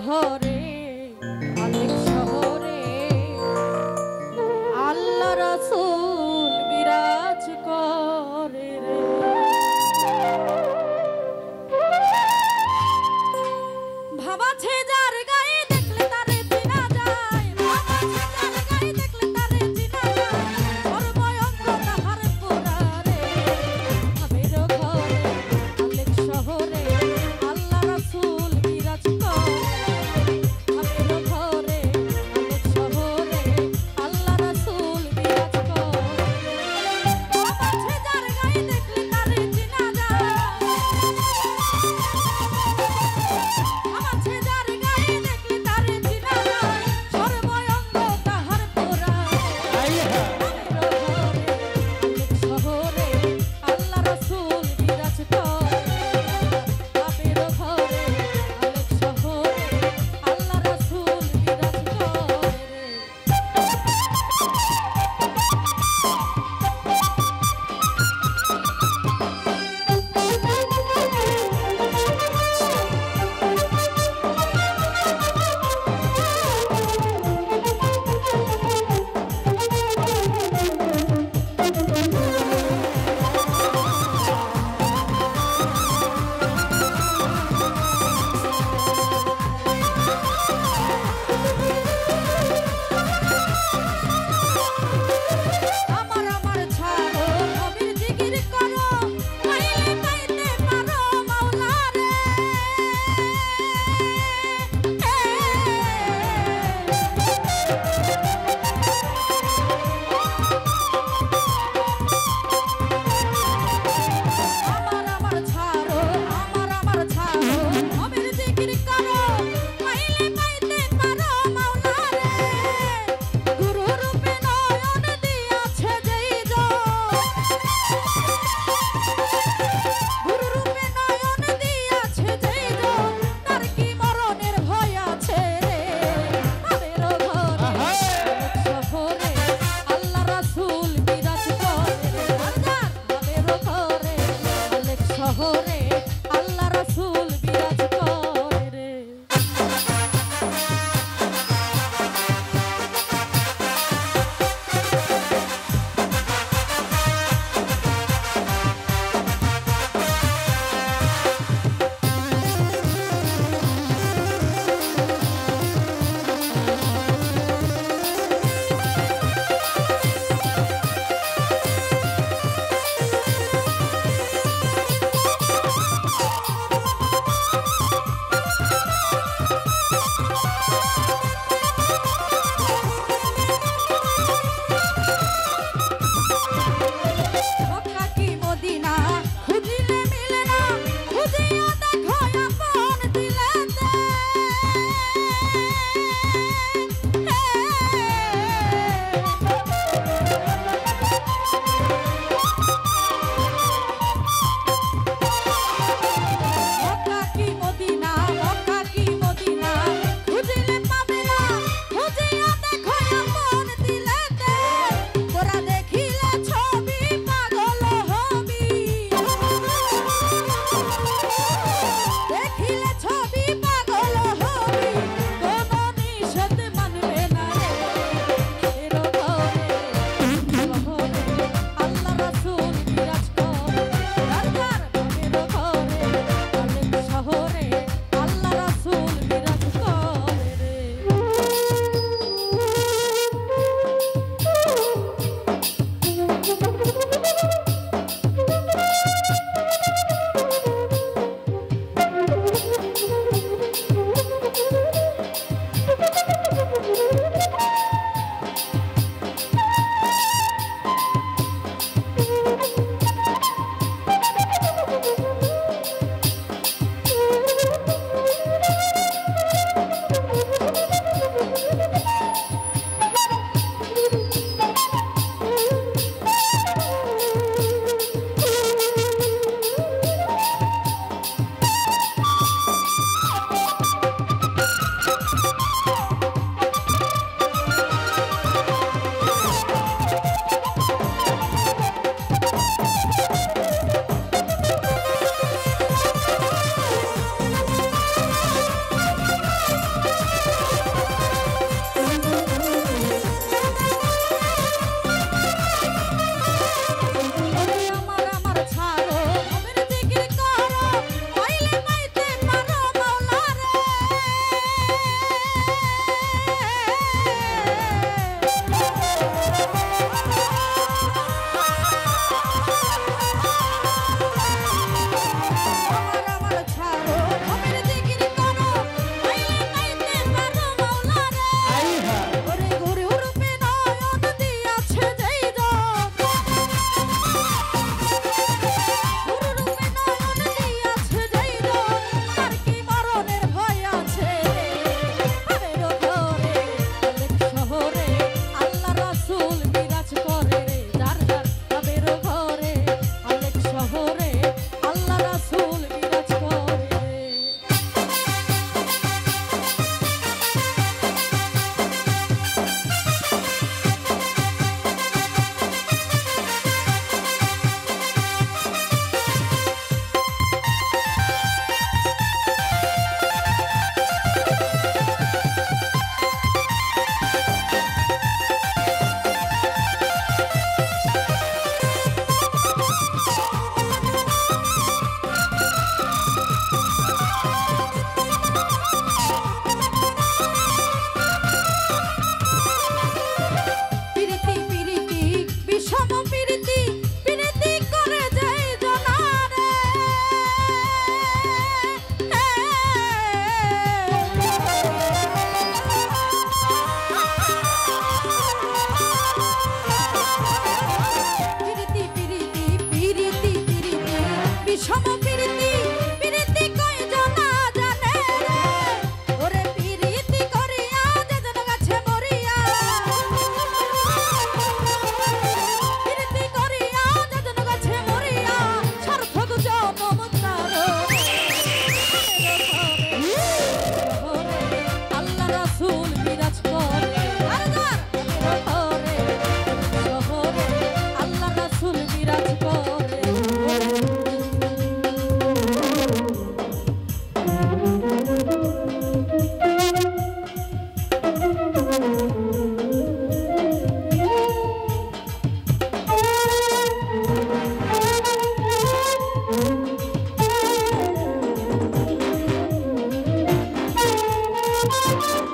ঘরে আলেক শহরে আল্লাহ রাসূল বিরাজ করে রে। ভাবাছে যার গায়ে দেখলে তারে চিনা যায়, ভাবাছে যার গায়ে দেখলে তারে চিনা যায়, সর্বঙ্গ তাহার পোড়া রে। ভাবের ঘরে আলেক শহরে আল্লাহ রাসূল বিরাজ করে। ভাবের ঘরে আলেক শহরে আল্লাহ রাসূল বিরাজ করে। ভাবাছে যার গায়ে দেখলে তারে চিনা যায়, ভাবাছে যার গায়ে দেখলে তারে চিনা যায়, সর্বঙ্গ তাহার পোড়া রে। শহরে আল্লাহ রাসূল বিরাজ করে। বাপের ঘরে আলেক শহরে আল্লাহ রাসূল বিরাজ করে। আমার আমার ছাড়ো নবীর জিকির করো, পাইলে পাইতে পারো মাওলা রে। আমার আমার ছাড়ো নবীর জিকির করো, পাইলে পাইতে পারো মাওলা রে। গুরু রূপে নয়ন দিয়াছে যেই জন, গুরু রূপে নয়ন দিয়াছে যেই জন, তার কি মরণের ভয় আছে রে। ভাবের ঘরে আলেক শহরে আল্লাহ রাসূল বিরাজ করে রে। ভাবের ঘরে আলেক শহরে আল্লাহ রাসূল বিরাজ করে রে। যায়